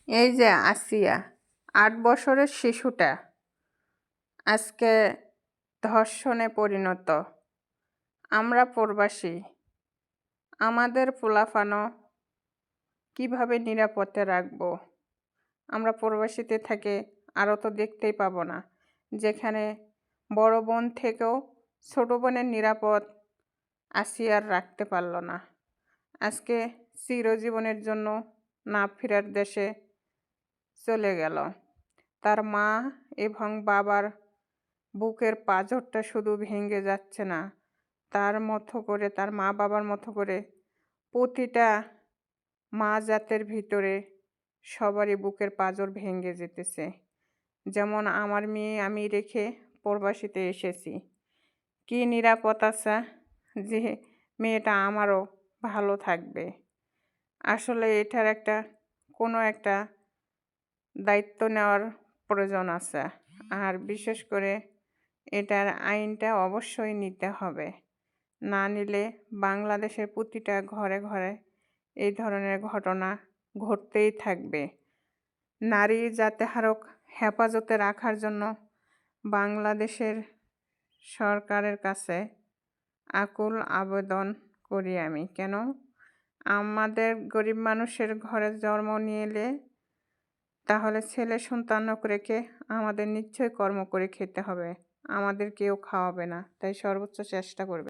এই যে আসিয়া ৮ বছরের শিশুটা আজকে ধর্ষণে পরিণত। আমরা প্রবাসী, আমাদের পোলাপানও কিভাবে নিরাপদে রাখবো? আমরা প্রবাসীতে থেকে আরও তো দেখতেই পাবো না, যেখানে বড় বোন থেকেও ছোট বোনের নিরাপদ আসিয়ার রাখতে পারলো না। আজকে চিরজীবনের জন্য না ফেরার দেশে চলে গেল। তার মা এবং বাবার বুকের পাঁজরটা শুধু ভেঙে যাচ্ছে না, তার মা বাবার মতো করে প্রতিটা মা জাতের ভিতরে সবারই বুকের পাঁজর ভেঙে যেতেছে। যেমন আমার মেয়ে আমি রেখে প্রবাসীতে এসেছি, কি নিরাপদ আছে যে মেয়েটা আমারও ভালো থাকবে? আসলে এটার কোনো একটা দায়িত্ব নেওয়ার প্রয়োজন আছে। আর বিশেষ করে এটার আইনটা অবশ্যই নিতে হবে, না নিলে বাংলাদেশের প্রতিটা ঘরে ঘরে এই ধরনের ঘটনা ঘটতেই থাকবে। নারী যাতে আরও হেফাজতে রাখার জন্য বাংলাদেশের সরকারের কাছে আকুল আবেদন করি আমি। কেন আমাদের গরিব মানুষের ঘরে জন্ম নিলে তাহলে ছেলে সন্তানক রেখে আমাদের নিশ্চয়ই কর্ম করে খেতে হবে, আমাদের কেউ খাওয়াবে না, তাই সর্বোচ্চ চেষ্টা করবে।